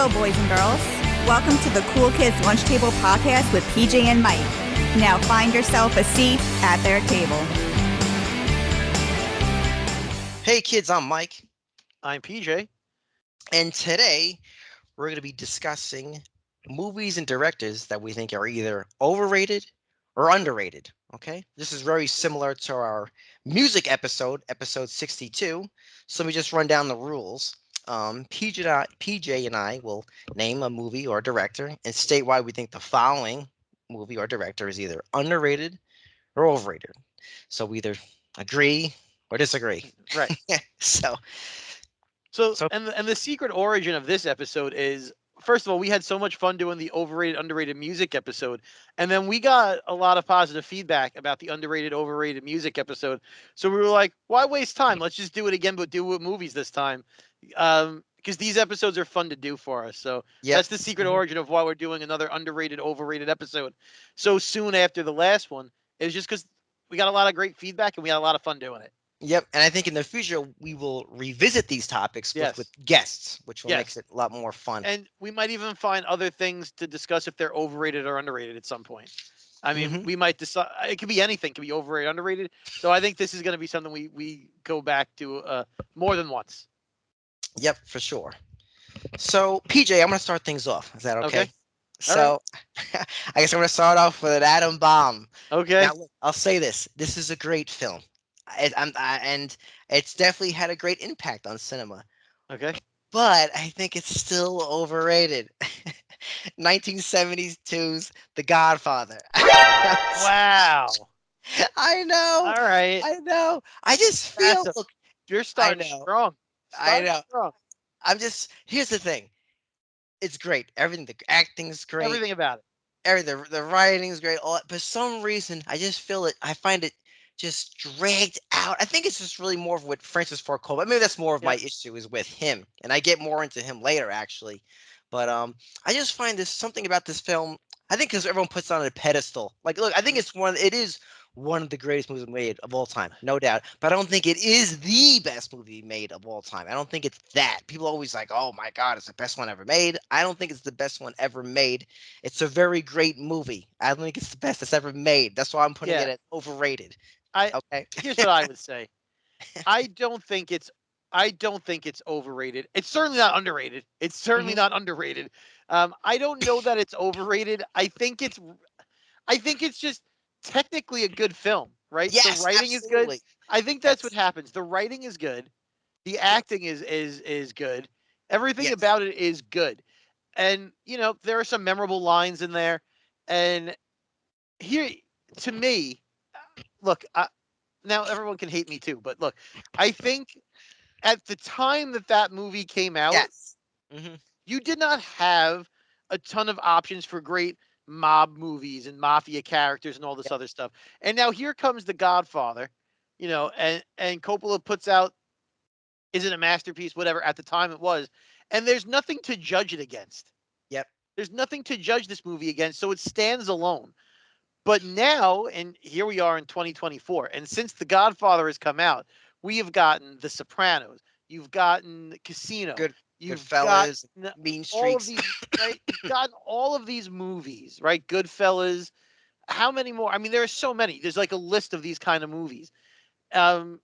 Hello, boys and girls. Welcome to the Cool Kids Lunch Table Podcast with PJ and Mike. Now find yourself a seat at their table. Hey kids, I'm Mike, I'm PJ. and today we're going to be discussing movies and directors that we think are either overrated or underrated. Okay, this is very similar to our music episode 62. So let me just run down the rules. PJ and I will name a movie or director and state why we think the following movie or director is either underrated or overrated. So we either agree or disagree. Right. so So, so and the secret origin of this episode is, first of all, we had so much fun doing the overrated underrated music episode, and then we got a lot of positive feedback about the underrated overrated music episode. So we were like, why waste time? Let's just do it again, but do it with movies this time. Because these episodes are fun to do for us. So Yep. that's the secret Mhm. origin of why we're doing another underrated overrated episode so soon after the last one. It was just because we got a lot of great feedback and we had a lot of fun doing it. Yep, and I think in the future we will revisit these topics with Yes. guests, which will make Yes. it a lot more fun. And we might even find other things to discuss if they're overrated or underrated at some point. I mean, Hmm. we might decide it could be anything, it could be overrated, underrated. So I think this is going to be something we go back to more than once. Yep, for sure. So, PJ, I'm gonna start things off. Is that okay? Okay. All right. So, I guess I'm gonna start off with an atom bomb. Okay. Now, look, I'll say this: this is a great film, and it's definitely had a great impact on cinema. Okay. But I think it's still overrated. 1972's The Godfather. Wow. I know. All right. I know. I just feel, That's a look, you're I starting know. strong. I Starting know. strong. Here's the thing. It's great. Everything, the acting's great. Everything about it. Everything, the writing's great. All, for some reason, I just feel it. I find it just dragged out. I think it's just really more of what Francis Ford Coppola. Maybe that's more of my Yep. issue is with him, and I get more into him later, actually. But I just find there's something about this film. I think because everyone puts it on a pedestal. Like, look, I think Mhm. it's one. It is one of the greatest movies made of all time, no doubt. But I don't think it is the best movie made of all time. I don't think it's that. People always like, oh my god, it's the best one ever made. I don't think it's the best one ever made. It's a very great movie. I don't think it's the best that's ever made. That's why I'm putting it Yeah. at overrated. I Okay. Here's what I would say. I don't think it's I don't think it's overrated. It's certainly not underrated. It's certainly Hmm. not underrated. I don't know that it's overrated. I think it's just technically a good film, right? The Yes, writing is good. absolutely. I think that's what Yes. happens. The writing is good. The Yes. acting is good. Everything Yes. about it is good. And there are some memorable lines in there. And here to me, look, now everyone can hate me too, but look, I think at the time that that movie came out, Yes. Hmm. you did not have a ton of options for great mob movies and mafia characters and all this Yep. other stuff. And now here comes The Godfather, and Coppola puts out, is it a masterpiece? Whatever. At the time it was, and there's nothing to judge it against. Yep. There's nothing to judge this movie against, so it stands alone. But now, and here we are in 2024, and since The Godfather has come out, we have gotten The Sopranos, you've gotten Casino, Good. you've gotten Goodfellas. Mean all of Streaks. these, right? You've gotten all of these movies, right? Goodfellas. How many more? I mean, there are so many. There's like a list of these kind of movies. Um,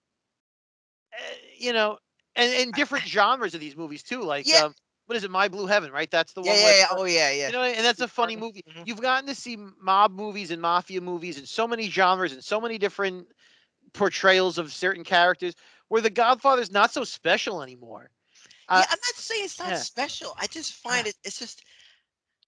you know, and different genres of these movies too. Like, Yeah. what is it? My Blue Heaven, right? That's the Yeah. one Yeah. with, Yeah. Oh yeah. Yeah. and that's a Steve funny Martin. movie. Hmm. You've gotten to see mob movies and mafia movies and so many genres and so many different portrayals of certain characters where The Godfather's not so special anymore. Yeah. Uh, I'm not saying it's not yeah. special. I just find it. It's just.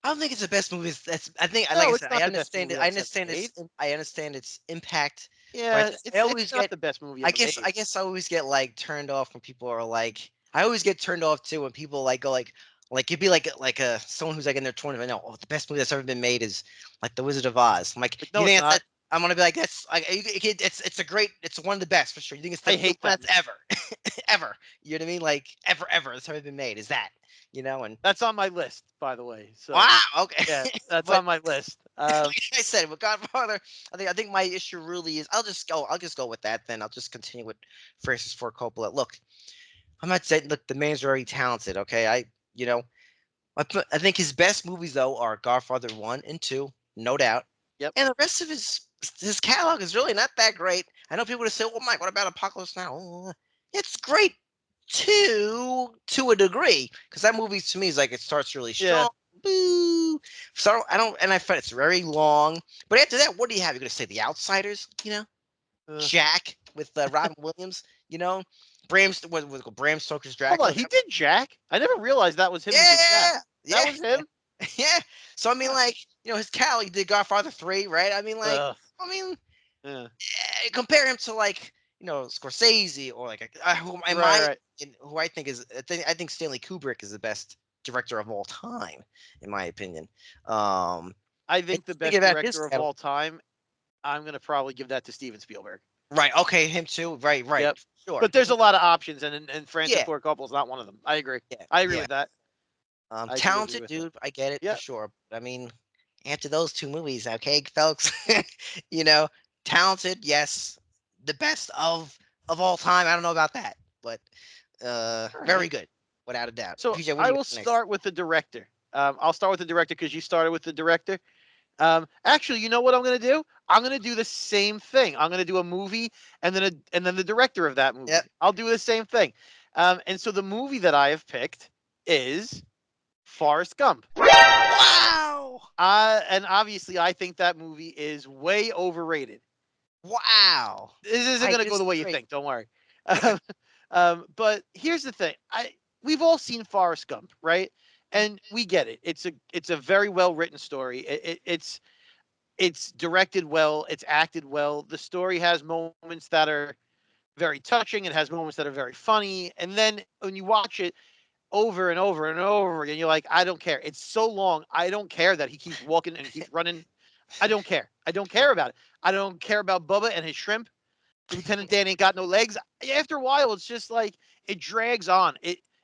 I don't think it's the best movie. That's. I think. Like I No, it's said, I not the best understand movie it. I that's ever understand its. made. I understand its impact. But Yeah, I it's always not get. the best movie I ever guess. made. I guess I always get like turned off when people are like. I always get turned off too when people like go like. Like it'd be like a someone who's like in their 20s. I know. Oh, the best movie that's ever been made is like The Wizard of Oz. I'm like, Like, you no, it's think that's not. that? I'm gonna be like, that's like it's a great. It's one of the best for sure. You think it's the I best hate one that that's movie. ever, ever. You know what I mean? Like ever that's ever been made is that. And That's on my list, by the way. So wow, okay. yeah, that's But on my list. like I said, with Godfather, I think my issue really is I'll just go with that then. I'll just continue with Francis Ford Coppola. Look, I'm not saying look the man's very talented, okay? You know, I think his best movies though are Godfather 1 and 2, no doubt. Yep. And the rest of his catalog is really not that great. I know people would say, "Well, Mike, what about Apocalypse Now?" It's great to a degree because that movie to me is like it starts really Yeah. strong. Boo. So I don't, and I find it's very long. But after that, what do you have? You're gonna say The Outsiders, Uh, Jack with Robin Williams, what was it called? Bram Stoker's hold on, Dracula. he did Jack. I never realized that was him who did Jack. Yeah, That yeah, was him. yeah. So I mean, Huh. like, his Cal, he did Godfather 3, right? Ugh. I mean, Yeah. compare him to like, Scorsese or like, who in Right. my Right. who I think Stanley Kubrick is the best director of all time, in my opinion. Um, I and think the just thinking best about his director of catalog, all time. I'm gonna probably give that to Steven Spielberg. right? Okay, him too. Right, right, Yep. sure. But there's a lot of options, and Francis Yeah, Ford Coppola is not one of them. I agree. yeah, I agree yeah. with that. I do agree Talented with that. dude, I get it for Yep. sure. But I mean, after those two movies, okay, folks, you know, talented, yes, the best of all time. I don't know about that, but All very right. good, without a doubt. So PJ, what do I you will got next? start with the director. I'll start with the director because you started with the director. Actually, you know what I'm gonna do? I'm gonna do the same thing. I'm gonna do a movie and then the director of that Yep. movie. I'll do the same thing. And so the movie that I have picked is Forrest Gump. Wow, And obviously, I think that movie is way overrated. wow. This isn't I gonna go the way you disagree. think. Don't worry. But here's the thing. We've all seen Forrest Gump, right? And we get it. It's a very well written story. It's directed well. It's acted well. The story has moments that are very touching. It has moments that are very funny. And then when you watch it over and over and over again, you're like, I don't care. It's so long. I don't care that he keeps walking and keeps running. I don't care. I don't care about it. I don't care about Bubba and his shrimp. Lieutenant Dan ain't got no legs. After a while, it's just like it drags on.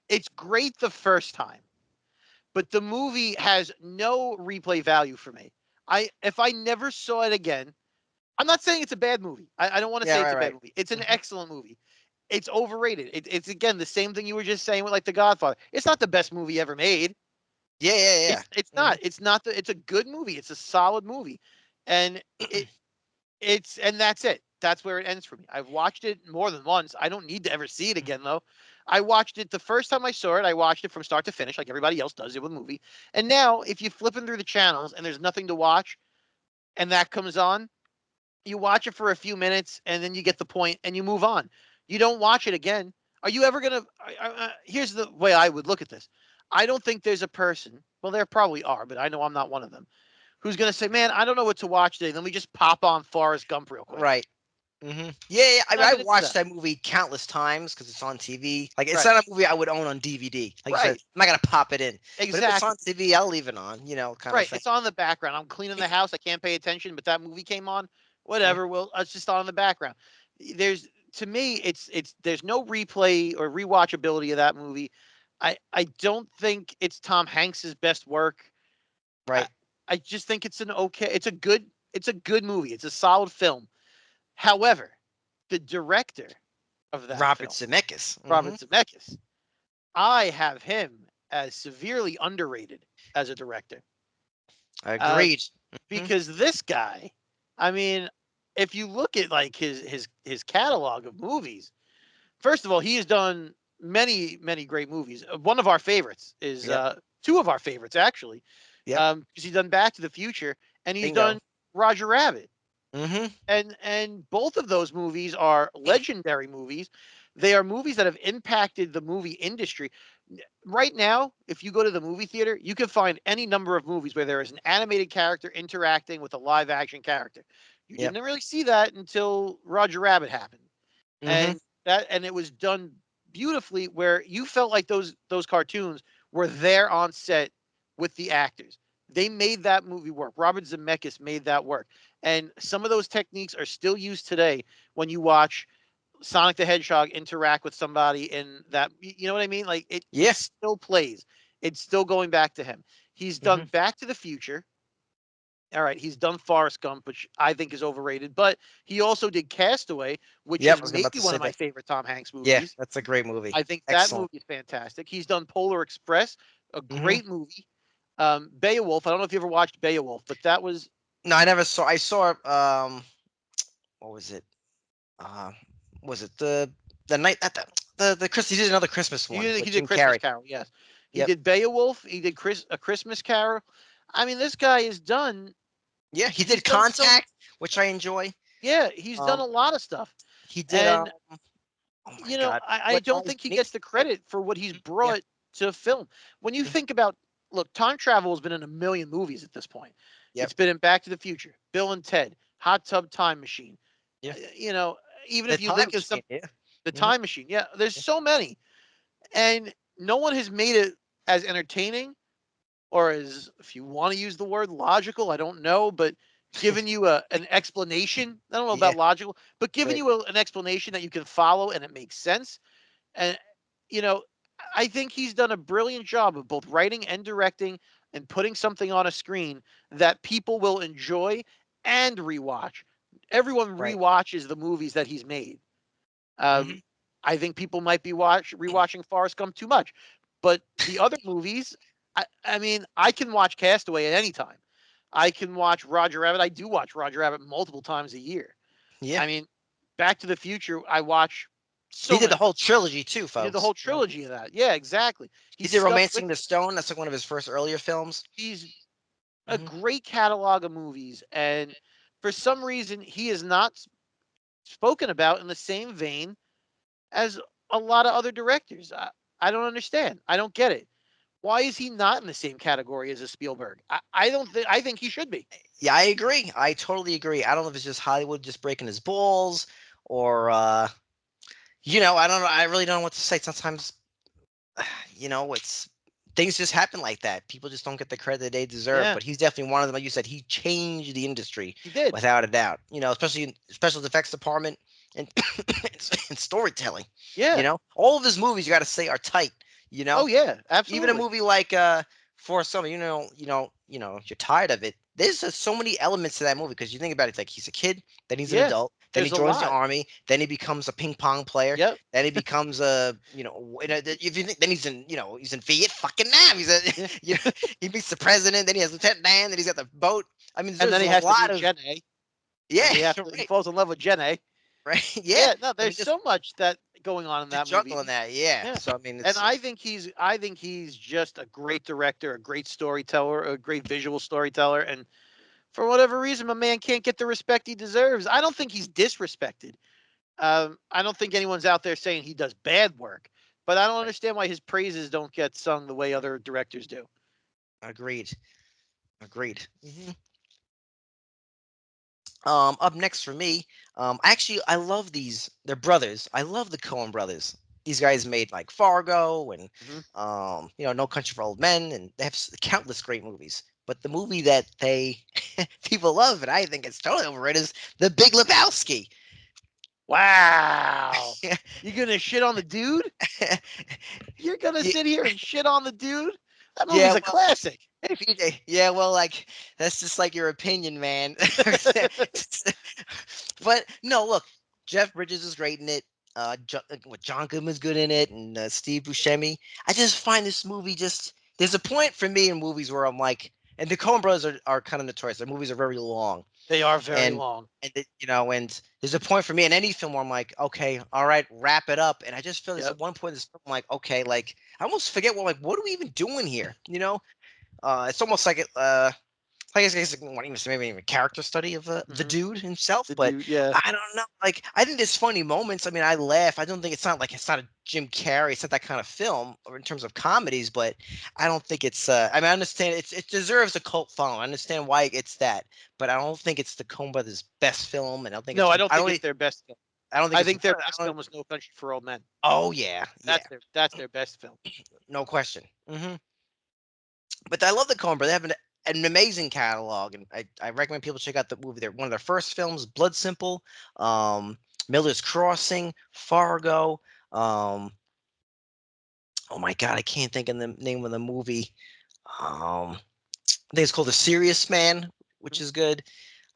It's great the first time, but the movie has no replay value for me. If I never saw it again, I'm not saying it's a bad movie. I don't want to Yeah, say it's right, a bad right. movie. It's an Mhm. excellent movie. It's overrated. It's again the same thing you were just saying with like The Godfather. It's not the best movie ever made. Yeah, yeah, yeah. It's Mhm. not. It's not the. It's a good movie. It's a solid movie, and it and that's it. That's where it ends for me. I've watched it more than once. I don't need to ever see it again though. I watched it the first time I saw it. I watched it from start to finish, like everybody else does it with a movie. And now, if you're flipping through the channels and there's nothing to watch, and that comes on, you watch it for a few minutes, and then you get the point, and you move on. You don't watch it again. Are you ever gonna? Here's the way I would look at this. I don't think there's a person. Well, there probably are, but I know I'm not one of them. Who's gonna say, "Man, I don't know what to watch today. Let me just pop on Forrest Gump real quick." Right. Yeah, yeah. I You're mean, not I gonna do watched that. that movie countless times because it's on TV. Like, it's Right. not a movie I would own on DVD. Like you said, Right. I'm not gonna pop it in. But if it's on Exactly. TV, I'll leave it on. Kind of Right. thing. It's on the background. I'm cleaning the house. I can't pay attention, but that movie came on. Mhm. Whatever. Well, it's just on in the background. There's to me, it's there's no replay or rewatchability of that movie. I don't think it's Tom Hanks's best work. I, Right. I just think it's an okay. It's a good movie. It's a solid film. However, the director of that Robert film, Zemeckis. Robert Zemeckis, I have him as severely underrated as a director. Um, Agreed. Hmm. because this guy, I mean, if you look at like his catalog of movies, first of all, he has done many great movies. One of our favorites is Yep. two of our favorites actually, Yep. because he's done Back to the Future and he's Bingo. done Roger Rabbit, Hmm. and both of those movies are legendary movies. They are movies that have impacted the movie industry. Right now, if you go to the movie theater, you can find any number of movies where there is an animated character interacting with a live action character. You Yep. didn't really see that until Roger Rabbit happened. Hmm. And it was done beautifully where you felt like those cartoons were there on set with the actors. They made that movie work. Robert Zemeckis made that work. And some of those techniques are still used today when you watch Sonic the Hedgehog interact with somebody in that. You know what I mean? Like it Yeah. still plays. It's still going back to him. He's done Hmm. Back to the Future. All right, he's done Forrest Gump, which I think is overrated, but he also did Castaway, which Yep. is I was about maybe to one say of my that. favorite Tom Hanks Yeah, movies. that's a great movie. I think that Excellent. movie is fantastic. He's done Polar Express, a Hmm. great movie. Beowulf. I don't know if you ever watched Beowulf, but that was No, I never saw. I saw. What was it? Uh, was it the night at the Chris? He did another Christmas one with he did Jim Christmas Carrey. Carol. Yes, he Yep. did Beowulf. He did A Christmas Carol. I mean, this guy is done. Yeah, he He's did done some. Contact, which I enjoy. Yeah, he's done Um, a lot of stuff, he did. and Oh my God, I What don't Lies think he Beneath? gets the credit for what he's Yeah. brought to film. When you Mhm. think about, look, time travel has been in a million movies at this point. Yep. It's been in Back to the Future, Bill and Ted, Hot Tub Time Machine. Yeah. You know, even The if you Time think of some, Machine. Yeah. the Hmm. Time Machine. Yeah, there's so many, and no one has made it as entertaining or as, if you want to use the word logical, I don't know, but giving you an explanation. I don't know Yeah. about logical, but giving Right. you an explanation that you can follow and it makes sense. And you know, I think he's done a brilliant job of both writing and directing and putting something on a screen that people will enjoy and rewatch. Everyone Right. rewatches the movies that he's made. Hmm. Um, I think people might be rewatching Forrest Gump too much, but the other movies, I mean, I can watch Castaway at any time. I can watch Roger Rabbit. I do watch Roger Rabbit multiple times a year. Yeah. I mean, Back to the Future, I watch He so did the many whole times. trilogy too, He did the folks. whole trilogy of that. Yeah, exactly. He He's did stuck with Romancing the it. Stone. That's like one of his first earlier films. He's a Hmm. great catalog of movies, and for some reason, he is not spoken about in the same vein as a lot of other directors. I don't understand. I don't get it. Why is he not in the same category as a Spielberg? I don't think. I think he should be. Yeah, I agree. I totally agree. I don't know if it's just Hollywood just breaking his balls, or I don't know. I really don't know what to say. Sometimes, it's things just happen like that. People just don't get the credit they deserve. Yeah, But he's definitely one of them. Like you said, he changed the industry he did. without a doubt. Especially in special effects department and and storytelling. Yeah. All of his movies you got to say are tight. You know, Oh yeah, even a absolutely. movie like For Summer, you're tired of it. There's just so many elements to that movie because you think about it, it's like he's a kid, then he's an Yeah, adult, then he there's a joins the lot. army, then he becomes a ping pong player, Yep. then he becomes if you think, then he's in Viet fucking Nam. He's a, Yeah. he meets the president, then he has Lieutenant Dan, then he's got the boat. I mean, And there's then he a has to lot meet of Jenna. yeah, And he right, falls in love with Jenna. right, yeah. Yeah, no, I there's mean, just so much that going on in just that movie. juggling that, yeah. Yeah. So I mean, And it's I think he's just a great director, a great storyteller, a great visual storyteller, and for whatever reason my man can't get the respect he deserves. I don't think he's disrespected. I don't think anyone's out there saying he does bad work, but I don't right. understand why his praises don't get sung the way other directors do. Agreed, agreed. Up next for me, I love these. They're brothers. I love the Coen brothers. These guys made like Fargo and Hmm. No Country for Old Men, and they have countless great movies. But the movie that they people love, and I think it's totally overrated, is The Big Lebowski. Wow. You gonna shit on the dude? You're gonna yeah, sit here and shit on the dude? That yeah, movie's a well, classic. PJ, yeah, well, like that's just like your opinion, man. But no, look, Jeff Bridges is great in it. John Goodman's good in it, and Steve Buscemi. I just find this movie just. There's a point for me in movies where I'm like, and the Coen Brothers are kind of notorious. Their movies are very long, They are very and long. and there's a point for me in any film where I'm like, okay, all right, wrap it up. And I just feel there's Yep. at one point in this film, I'm like, okay, like I almost forget what are we even doing here? It's almost like I guess it won't even say maybe even a character study of the Hmm. dude himself, The but dude, yeah. I don't know. Like I think there's funny moments. I mean, I laugh. I don't think it's not a Jim Carrey. It's not that kind of film, or in terms of comedies. But I don't think it's. I mean, I understand it deserves a cult following. I understand why it's that, but I don't think it's the Coen Brothers' best film, and I don't think No, it's. I don't I think don't. it's their best film. I don't think I it's think their one. I best don't. film was No Country for Old Men. Oh yeah, yeah, That's their best film. no question. But I love the Coen Brothers. They have an amazing catalog, and I recommend people check out the movie. They're one of their first films, Blood Simple, um, Miller's Crossing, Fargo. Um, oh my God, I can't think of the name of the movie. I think it's called The Serious Man, which Mhm. is good.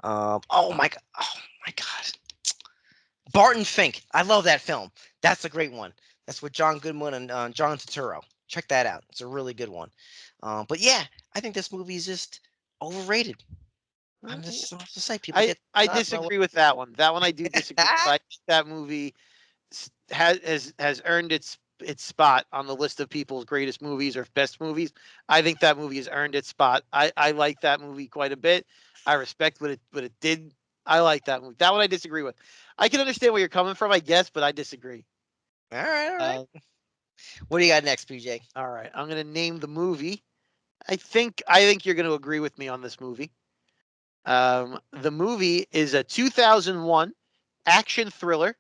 Oh my God, Barton Fink. I love that film. That's a great one. That's with John Goodman and John Turturro. Check that out. It's a really good one. But yeah, I think this movie is just overrated. I'm Yeah. just I have to say people I get I up. No, disagree with that one. That one I do disagree with. I think that movie has earned its spot on the list of people's greatest movies or best movies. I think that movie has earned its spot. I like that movie quite a bit. I respect what it did. I like that movie. That one I disagree with. I can understand where you're coming from, I guess, but I disagree. all right, all right. Uh, What do you got next, PJ? all right, I'm gonna name the movie. I think you're gonna agree with me on this movie. The movie is a 2001 action thriller.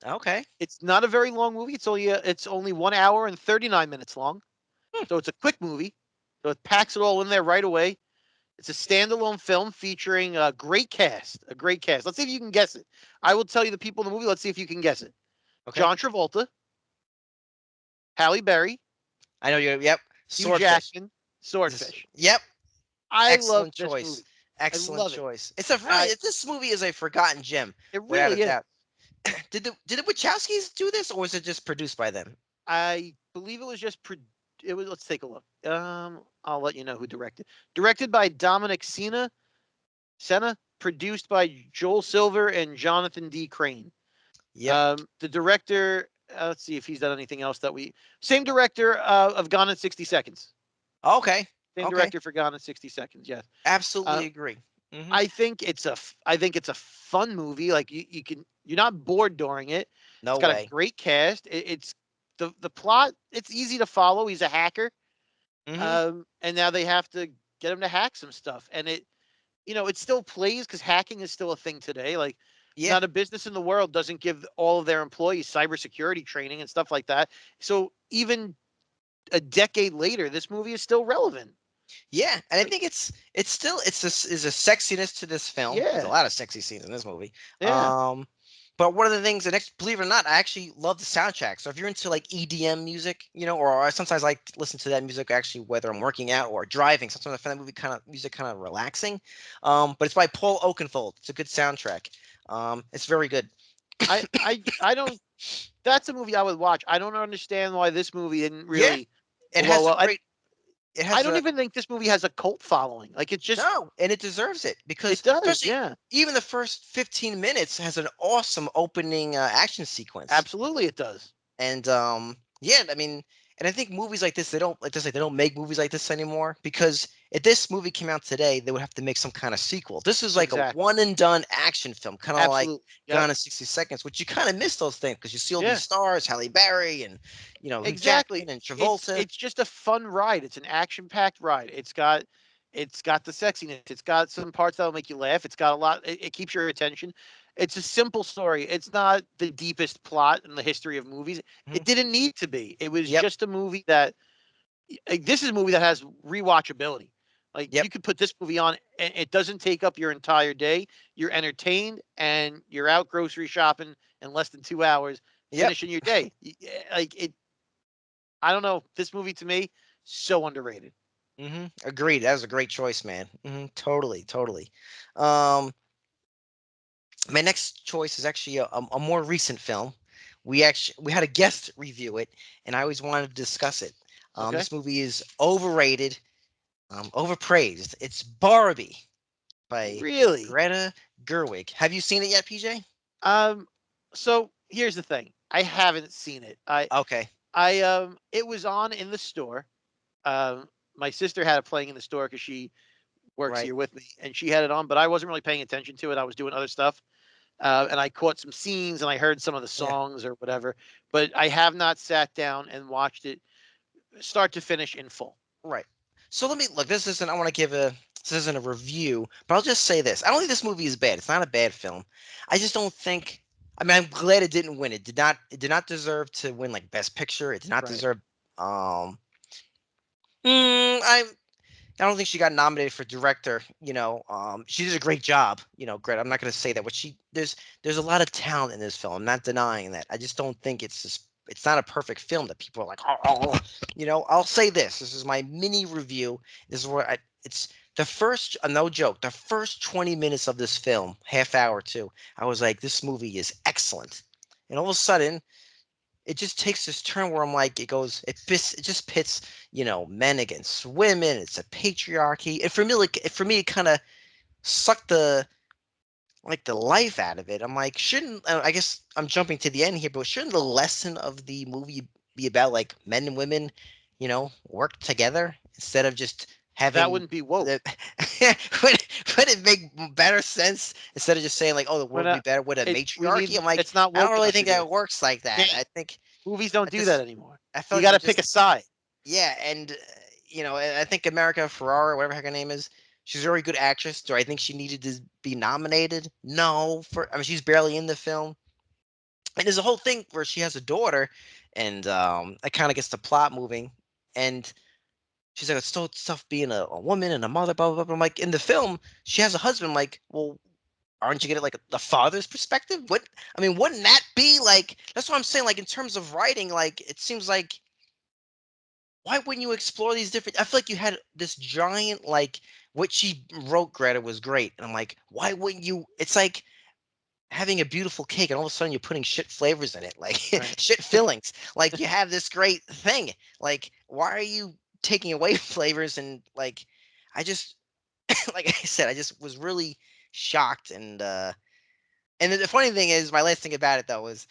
Okay. It's not a very long movie. It's only 1 hour and 39 minutes long. Hmm, So it's a quick movie. So it packs it all in there right away. It's a standalone film featuring a great cast. A great cast. Let's see if you can guess it. I will tell you the people in the movie. Let's see if you can guess it. okay. John Travolta, Halle Berry, I know you're. Yep. Hugh Swordfish. Jackman, This. Swordfish. Yep. I love Excellent this choice. movie. I Excellent love it. choice. It's a really. I This movie is a forgotten gem, it without a really is. doubt. Did the Wachowskis do this, or was it just produced by them? I believe it was just it was. Let's take a look. I'll let you know who directed. Directed by Dominic Senna, produced by Joel Silver and Jonathan D. Crane. Yep. The director, let's see if he's done anything else same director of Gone in 60 Seconds. Okay. Same Okay. director for Gone in 60 Seconds. Yes. Uh, Absolutely agree. Hmm. I think it's a fun movie. Like you're not bored during it. It's No got a way. great cast. It's the plot. It's easy to follow. He's a hacker, Hmm. and now they have to get him to hack some stuff, and it still plays because hacking is still a thing today. Like, Yeah. not a business in the world doesn't give all of their employees cybersecurity training and stuff like that. So even a decade later, this movie is still relevant. Yeah, and I Like, think it's still it's this is a sexiness to this film. There's a yeah, lot of sexy scenes in this movie. yeah, Um, but one of the things, and believe it or not, I actually love the soundtrack. So if you're into like EDM music, or I sometimes like to listen to that music actually whether I'm working out or driving. Sometimes I find that movie music kind of relaxing. But it's by Paul Oakenfold. It's a good soundtrack. It's very good. I don't. That's a movie I would watch. I don't understand why this movie didn't Yeah, really it blow has a up. great. It I has don't a even think this movie has a cult following. Like, it's just No, and it deserves it it because does. especially Yeah, even the first 15 minutes has an awesome opening action sequence. absolutely, it does. And yeah, I mean, and I think movies like this, they don't like just like they don't make movies like this anymore because if this movie came out today, they would have to make some kind of sequel. This is like a Exactly. one and done action film, kind of like Absolutely. Yep. Gone in 60 Seconds, which you kind of miss those things because you see all these Yeah. stars, Halle Berry and Hugh Exactly. Jackman and It's Travolta. it's just a fun ride. It's an action-packed ride. It's got the sexiness. It's got some parts that'll make you laugh. It's got a lot. It keeps your attention. It's a simple story. It's not the deepest plot in the history of movies. Mhm. It didn't need to be. It was Yep, just a movie that like, this is a movie that has rewatchability. Like, yep, you could put this movie on and it doesn't take up your entire day. You're entertained and you're out grocery shopping in less than 2 hours, yep. finishing your day. Like it I don't know. This movie to me, so underrated. Agreed. That was a great choice, man. Totally, totally. Um, my next choice is actually a more recent film. We had a guest review it, and I always wanted to discuss it. Okay. This movie is overrated, overpraised. It's Barbie by Really? Greta Gerwig. Have you seen it yet, PJ? Um. So here's the thing. I haven't seen it. Okay, It was on in the store. Um. My sister had it playing in the store because she works right. here with me, and she had it on. But I wasn't really paying attention to it. I was doing other stuff. And I caught some scenes and I heard some of the Yeah, songs or whatever. But I have not sat down and watched it start to finish in full. right. So let me look. This isn't. I want to give a. This isn't a review, but I'll just say this. I don't think this movie is bad. It's not a bad film. I just don't think. I mean, I'm glad it didn't win. It did not. It did not deserve to win like Best Picture. It did not Right. deserve. Um. I don't think she got nominated for director. She did a great job. Greta. I'm not going to say that, but there's a lot of talent in this film. I'm not denying that. I just don't think it's not a perfect film that people are like, oh. I'll say this. This is my mini review. This is where it's the first, no joke, the first 20 minutes of this film, half hour too. I was like, this movie is excellent, and all of a sudden, it just takes this turn where I'm like, it just pits, men against women. It's a patriarchy, and for me, it kind of sucked the life out of it. I'm like, shouldn't I guess I'm jumping to the end here, but shouldn't the lesson of the movie be about like men and women, work together instead of just That having wouldn't be woke. the would it make better sense instead of just saying like, oh, the We're world would be not. better with a We matriarchy? need. I'm like, It's not I don't woke really enough to think do that it. works like that. Can't. I think Movies don't at do that this anymore. I feel You like got we to pick just a side. yeah, and I think America Ferrara, whatever her name is, she's a very good actress. Do I think she needed to be nominated? No, I mean she's barely in the film. And there's a whole thing where she has a daughter, and it kind of gets the plot moving. And she's like, it's so tough being a woman and a mother, blah blah blah. I'm like, in the film, she has a husband. I'm like, well, aren't you getting like the father's perspective? I mean, wouldn't that be like? That's what I'm saying. Like in terms of writing, like it seems like why wouldn't you explore these different? I feel like you had this giant like what she wrote. Greta was great, and I'm like, why wouldn't you? It's like having a beautiful cake, and all of a sudden you're putting shit flavors in it, like Right. shit fillings. Like you have this great thing. Like why are you taking away flavors? And like, I just like I said, I just was really shocked. And the funny thing is, my last thing about it though was,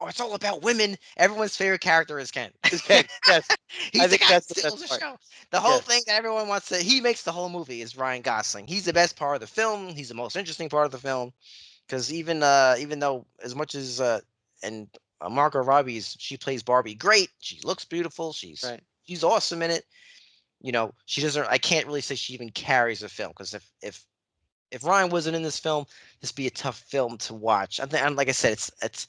oh, it's all about women. Everyone's favorite character is Ken. Is Ken. Yes. I He's the think guy that that's the steals best the part. show. The whole Yes. thing that everyone wants to, he makes the whole movie is Ryan Gosling. He's the best part of the film. He's the most interesting part of the film. Because even though as much as and Margot Robbie's she plays Barbie great. She looks beautiful. Right. She's awesome in it. She doesn't. I can't really say she even carries the film because if Ryan wasn't in this film, this would be a tough film to watch. I think, and like I said, it's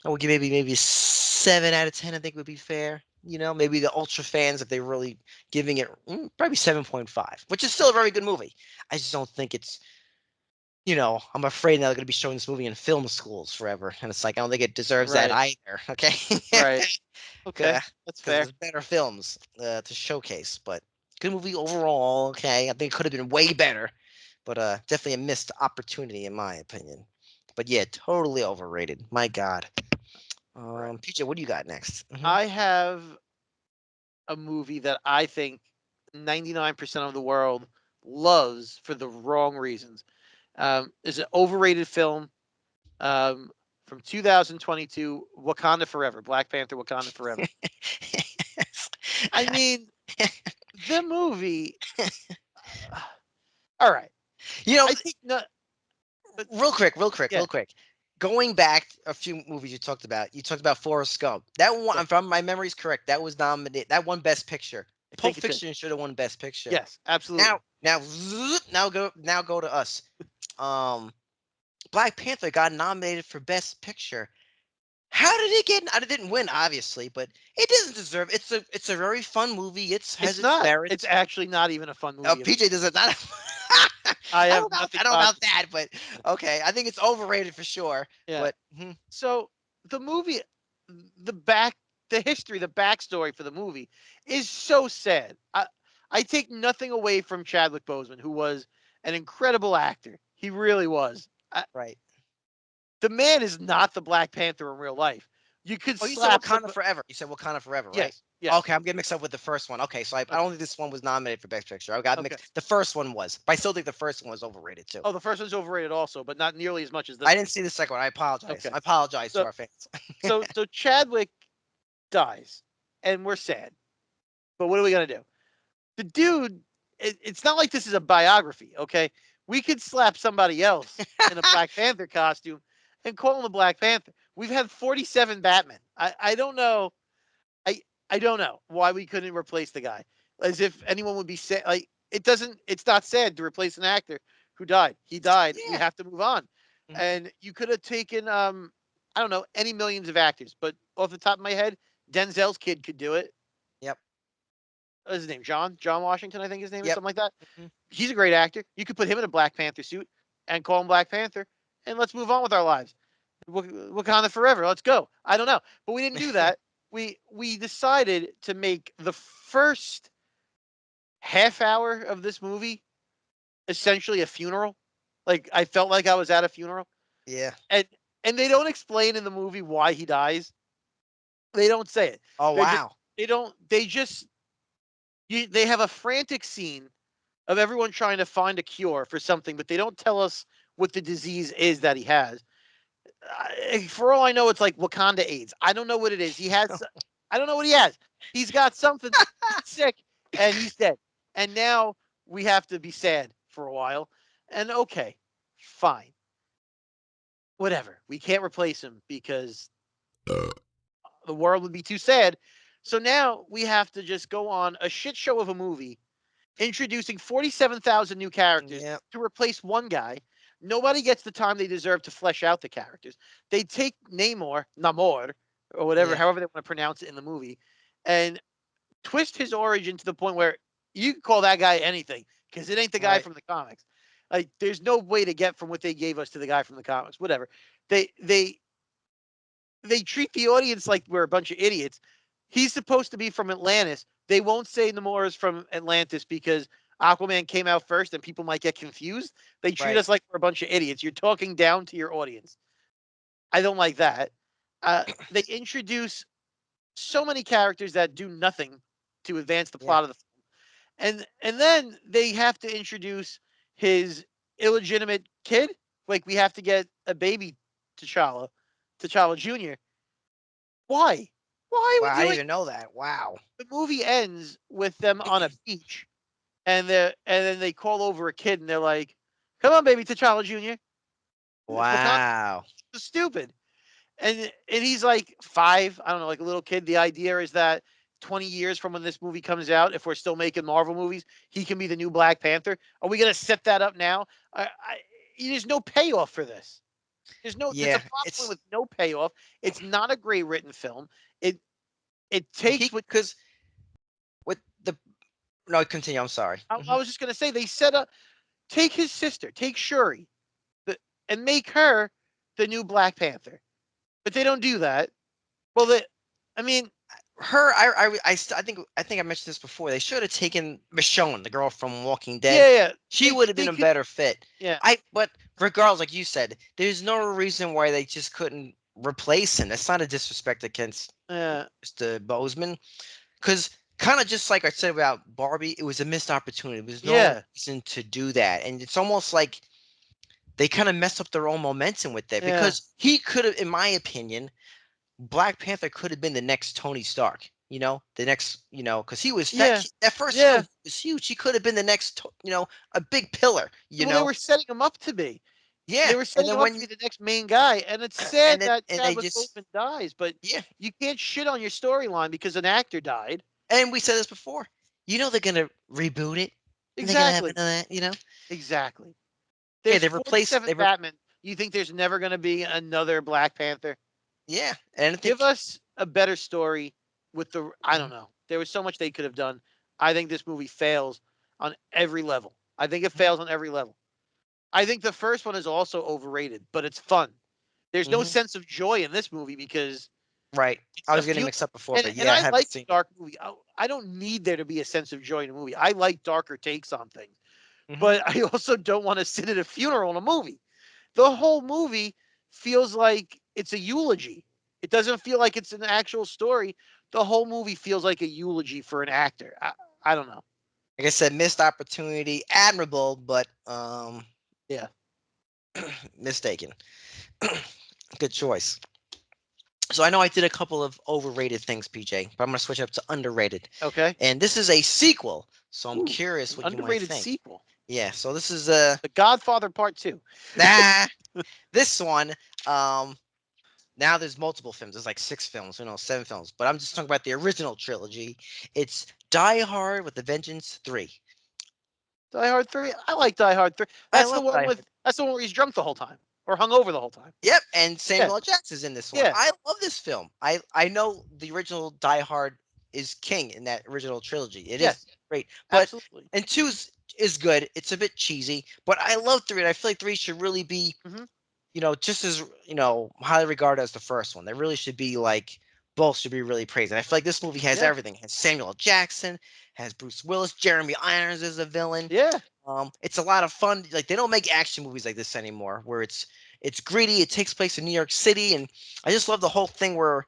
I would give maybe a 7 out of 10. I think would be fair. Maybe the ultra fans, if they're really giving it probably 7.5, which is still a very good movie. I just don't think it's. I'm afraid now they're going to be showing this movie in film schools forever, and it's like I don't think it deserves that Right. either. Okay, Right. Okay. because That's fair. there's better films to showcase, but good movie overall. Okay, I think it could have been way better, but definitely a missed opportunity in my opinion. But yeah, totally overrated. My God. Right. PJ, what do you got next? I have a movie that I think 99% of the world loves for the wrong reasons. Is an overrated film um, from 2022, Wakanda Forever, Black Panther, Wakanda Forever. I mean, the movie. All right, you know, I think not. But real yeah, quick. Going back a few movies you talked about Forrest Gump. That one, yeah, if my memory is correct, that was nominated. That won Best Picture. I Pulp think it did. Fiction should have won Best Picture. Yes, absolutely. Now go to us. Um, Black Panther got nominated for Best Picture. How did it get? It didn't win, obviously, but it doesn't deserve. It's a very fun movie. It It's has its not. It's merits. actually not even a fun movie at all. PJ does it not. I have I nothing don't know about positive. that, but okay. I think it's overrated for sure. Yeah. But So the movie, the back, the history, the backstory for the movie is so sad. I take nothing away from Chadwick Boseman, who was an incredible actor. He really was. right. The man is not the Black Panther in real life. You could Oh, you said slap some. Wakanda Forever. You said Wakanda Forever, right? Yes, yes. Okay, I'm getting mixed up with the first one. Okay, so I Okay, don't think this one was nominated for Best Picture. I got okay. mixed. The first one was, but I still think the first one was overrated too. Oh, the first one's overrated also, but not nearly as much as I this one. didn't see the second one. I apologize. Okay. I apologize to So our fans. so Chadwick dies, and we're sad. But what are we gonna do? The dude, it's not like this is a biography, okay? We could slap somebody else in a Black Panther costume and call him the Black Panther. We've had 47 Batman. I don't know. I I don't know why we couldn't replace the guy. As if anyone would be sad. Like it doesn't. It's not sad to replace an actor who died. He died. We Yeah. have to move on. Mhm. And you could have taken I don't know any millions of actors, but off the top of my head, Denzel's kid could do it. Yep. What's his name? John Washington, I think his name is Yep. something like that. Mhm. He's a great actor. You could put him in a Black Panther suit and call him Black Panther, and let's move on with our lives. Wakanda forever. Let's go. I don't know, but we didn't do that. We decided to make the first half hour of this movie essentially a funeral. Like I felt like I was at a funeral, Yeah. and they don't explain in the movie why he dies. They don't say it. Oh They're just wow. they don't they just they have a frantic scene of everyone trying to find a cure for something, but they don't tell us what the disease is that he has. For all I know, it's like Wakanda AIDS. I don't know what it is. He has. I don't know what he has. He's got something. He's sick, and he's dead. And now we have to be sad for a while. And okay, fine, whatever. We can't replace him because the world would be too sad. So now we have to just go on a shit show of a movie introducing 47,000 new characters Yeah. to replace one guy. Nobody gets the time they deserve to flesh out the characters. They take Namor, or whatever, Yeah. however they want to pronounce it in the movie, and twist his origin to the point where you can call that guy anything because it ain't the guy Right. from the comics. Like, there's no way to get from what they gave us to the guy from the comics. Whatever. They treat the audience like we're a bunch of idiots. He's supposed to be from Atlantis. They won't say Namor is from Atlantis because Aquaman came out first and people might get confused. They treat Right. us like we're a bunch of idiots. You're talking down to your audience. I don't like that. They introduce so many characters that do nothing to advance the Yeah. plot of the film. And then they have to introduce his illegitimate kid. Like, we have to get a baby T'Challa Jr. Why? Why are we Wow. I didn't doing? even know that. Wow. The movie ends with them on a beach, and then they call over a kid, and they're like, "Come on, baby, T'Challa Jr." Wakanda Wow. is stupid, and he's like 5. I don't know, like a little kid. The idea is that 20 years from when this movie comes out, if we're still making Marvel movies, he can be the new Black Panther. Are we gonna set that up now? There's no payoff for this. There's a Yeah. plot point It's with no payoff. It's not a great written film. It it takes he what because with the no continue. I'm sorry. I was just gonna say. They set up take his sister, take Shuri, the, and make her the new Black Panther. But they don't do that. Well, I mean, Her, I think I mentioned this before. They should have taken Michonne, the girl from Walking Dead. yeah, yeah, She would have they been a could, better fit. yeah, But regardless, like you said, there's no reason why they just couldn't replace him. That's not a disrespect against yeah, Mr. Bozeman, because kind of just like I said about Barbie, it was a missed opportunity. There was no yeah, reason to do that, and it's almost like they kind of messed up their own momentum with that yeah, because he could have, in my opinion, Black Panther could have been the next Tony Stark. The next, because he was yeah, that first yeah. film was huge. He could have been the next, a big pillar. Well, they were setting him up to be. Yeah. They were And setting then him up to be the next main guy, and it's sad that and they Chadwick just Boseman dies. But yeah. you can't shit on your storyline because an actor died. And we said this before. They're gonna reboot it, and they're gonna have Exactly, another. exactly. Hey, There's they replaced 47 Batman. You think there's never going to be another Black Panther? yeah, and I Give think us a better story with the. I don't mhm, know. There was so much they could have done. I think this movie fails on every level. I think it mhm, fails on every level. I think the first one is also overrated, but it's fun. There's no mhm, sense of joy in this movie because right. it's I a was getting feel. mixed up before, And but and yeah, I I haven't like seen it. dark movie. I don't need there to be a sense of joy in a movie. I like darker takes on things, Hmm. but I also don't want to sit at a funeral in a movie. The whole movie feels like it's a eulogy. It doesn't feel like it's an actual story. The whole movie feels like a eulogy for an actor. I don't know. Like I said, missed opportunity, admirable, but Yeah. mistaken. Good choice. So I know I did a couple of overrated things, PJ, but I'm gonna switch up to underrated. Okay. And this is a sequel, so I'm Ooh, curious an what you might underrated think. sequel. Yeah, so this is The Godfather Part 2. nah this one now there's multiple films. There's like 6 films, 7 films, but I'm just talking about the original trilogy. It's Die Hard with a Vengeance 3. Die Hard 3. I like Die Hard 3. I love Die Hard. That's the one where he's drunk the whole time or hungover the whole time. Yep, and Yeah. Samuel L. Jackson's in this one. Yeah. I love this film. I know the original Die Hard is king in that original trilogy. It is Yes. great, but Absolutely. and is good. It's a bit cheesy, but I love 3. And I feel like 3 should really be Hmm. just as highly regarded as the first one. They really should be like both should be really praised. And I feel like this movie has Yeah. everything. It has Samuel L. Jackson, has Bruce Willis, Jeremy Irons as a villain. Yeah. It's a lot of fun. Like they don't make action movies like this anymore, where it's gritty. It takes place in New York City, and I just love the whole thing where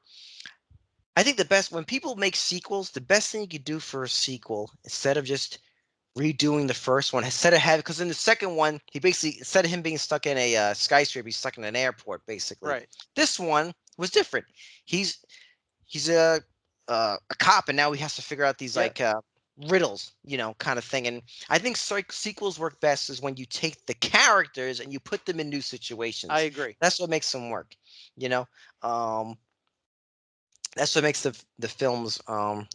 I think the best when people make sequels, the best thing you could do for a sequel instead of just redoing the first one, instead of having because in the second one he basically instead of him being stuck in a skyscraper, he's stuck in an airport basically. Right. This one was different. He's he's a cop and now he has to figure out these Yeah, like riddles, kind of thing. And I think sequels work best is when you take the characters and you put them in new I situations. agree. That's what makes them work. You know, um, that's what makes the films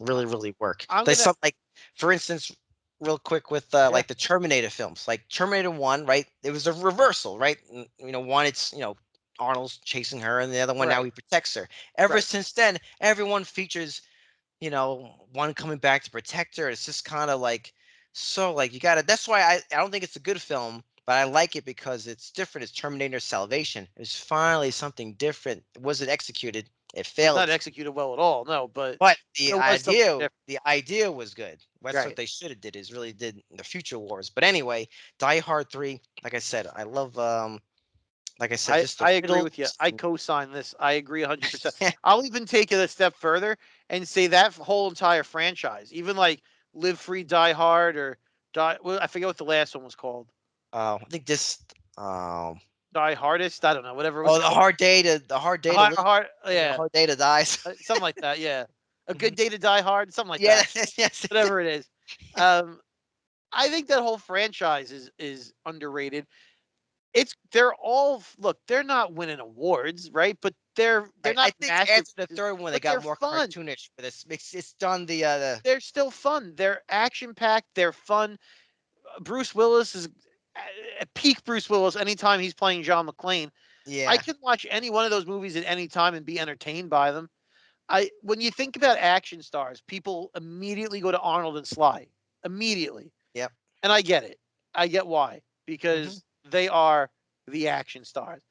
really really work. I'm There's gonna. something like, for instance, real quick with Yeah. like the Terminator films, like Terminator One, right? It was a reversal, right? One it's Arnold's chasing her, and the other one now Right. he protects her. Ever Right. since then, everyone features one coming back to protect her. It's just kind of like so like you gotta. That's why I don't think it's a good film, but I like it because it's different. It's Terminator Salvation. It's finally something different. It wasn't executed. It Was not failed, executed well at all. No, but but it was something different. the idea was good. That's what Right. they should have did. Is really did in the Future Wars. But anyway, Die Hard 3. Like I said, I love. Like I said, I just the I agree riddles. with you. I co-sign this. I agree 100%. I'll even take it a step further and say that whole entire franchise, even like Live Free, Die Hard, or Die. Well, I forget what the last one was called. I think this. Um, Die Hardest. I don't know. Whatever it was oh, called. the hard day to live. The Yeah, hard day to die. something like that. Yeah, a good Mhm. day to die hard. Something like Yeah, that. yes. Whatever it is. Um, I think that whole franchise is underrated. They're all look. They're not winning awards, right? But they're Right. I not think after the masterpieces. third one, they But got they're more fun. cartoonish. But it's done the They're still fun. They're action packed. They're fun. Bruce Willis is at peak Bruce Willis anytime he's playing John McClane. I yeah. can watch any one of those movies at any time and be entertained by them. I when you think about action stars, people immediately go to Arnold and Sly. Immediately. Yep. And I get it. I get why. Hmm. Because they are the action stars.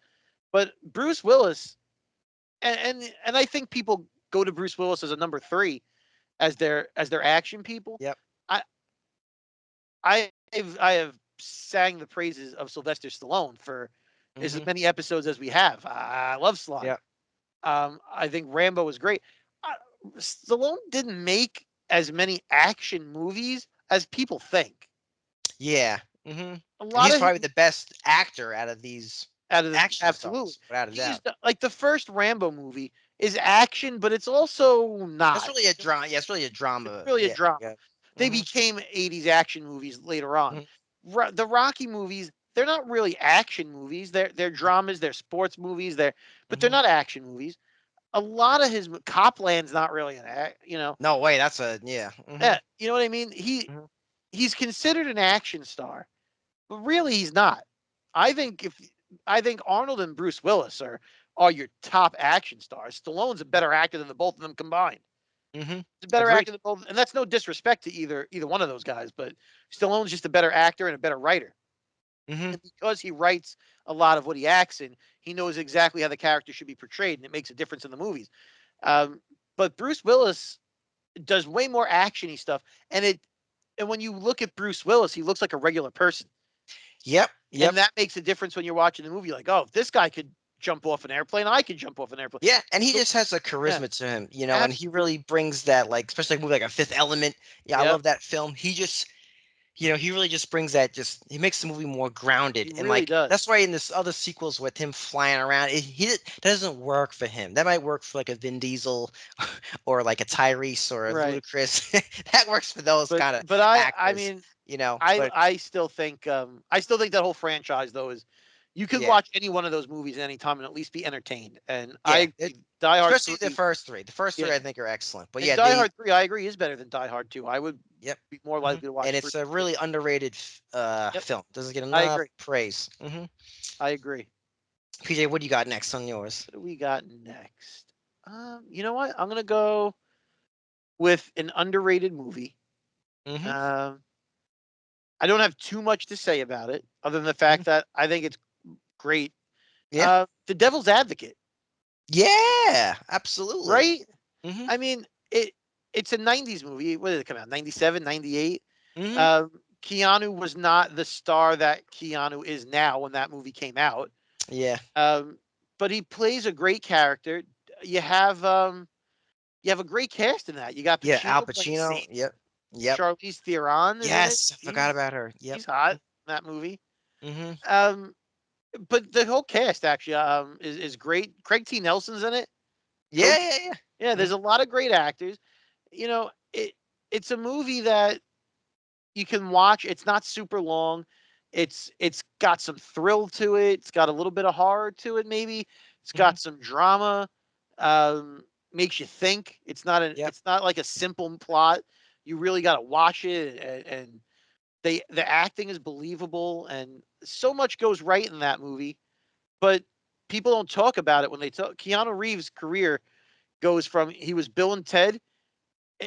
But Bruce Willis and I think people go to Bruce Willis as a number 3 as their action people. Yep. I I have sang the praises of Sylvester Stallone for as Hmm. many episodes as we have. I love Sly. Yep. I think Rambo was great. Uh, Stallone didn't make as many action movies as people think. Yeah. A And lot he's of his probably the best actor out of these out of the action absolutely. stars, without a He's doubt. like the first Rambo movie is action, but it's also That's not. really a drama. Yeah, it's really a It's drama. really a Yeah. drama. Yeah. They Hmm. became 80s action movies later on. Hmm. The Rocky movies, they're not really action movies. They're dramas, they're sports movies, but they're Hmm. not action movies. A lot of his Copland's not really No way. That's a yeah. yeah, you know what I mean? Hmm. He's considered an action star, but really he's not. I think if I think Arnold and Bruce Willis are your top action stars. Stallone's a better actor than the both of them combined. Hmm. He's a better Agreed. actor than both, and that's no disrespect to either one of those guys, but Stallone's just a better actor and a better writer. Hmm. And because he writes a lot of what he acts in, he knows exactly how the character should be portrayed, and it makes a difference in the movies. Um, but Bruce Willis does way more actiony stuff, and when you look at Bruce Willis, he looks like a regular person, Yep. Yep. and that makes a difference when you're watching the movie. Like, oh, if this guy could jump off an airplane, I could jump off an airplane. Yeah, and he So, just has a yeah, charisma to him, and he absolutely. really brings that, like, especially like a movie like A Fifth Element. Yeah, I Yep, love that film. He just, he really just brings that. Just he makes the movie more he grounded, and really like does. that's why in this other sequels with him flying around, that doesn't work for him. That might work for like a Vin Diesel, or like a Tyrese or a Right. Ludacris. That works for those But kind of but I actors, mean I But I still think that whole franchise though is you could yeah, watch any one of those movies at any time and at least be entertained. And I yeah, agree. Die Hard especially the 3, first three. The first yeah. three I think are excellent. But And yeah, Die Hard 3 I agree is better than Die Hard 2. I would yep. be more Hmm. likely to And watch 3 it's a too. really underrated Yep. film. Doesn't get I enough agree. praise. I agree. PJ, what do you got next on yours? What do we got next? You know what? I'm gonna go with an underrated movie. Hmm. Um, I don't have too much to say about it, other than the Hmm. fact that I think it's great. Yeah, The Devil's Advocate, yeah, absolutely. right? Hmm. I mean, it's a 90s movie. When did it come out? 97, 98. Hmm. Keanu was not the star that Keanu is now when that movie came out. Yeah. Um, but he plays a great character. You have you have a great cast in that. You got Yeah, Al Pacino playing Pacino. Saint. Yep. Yep. Charlize Theron is in it. Yes, I forgot about her. Yep. She's hot in that movie. Mm-hmm. Um, but the whole cast actually is great. Craig T. Nelson's in it. Yeah, Toby, yeah, yeah. yeah, Mhm. there's a lot of great actors. You know, it's a movie that you can watch. It's not super long. It's got some thrill to it. It's got a little bit of horror to it. Maybe it's Mhm. got some drama. Um, Makes you think. Yep. It's not like a simple plot. You really got to watch it, and the acting is believable, and so much goes right in that movie. But people don't talk about it when they talk. Keanu Reeves' career goes from he was Bill and Ted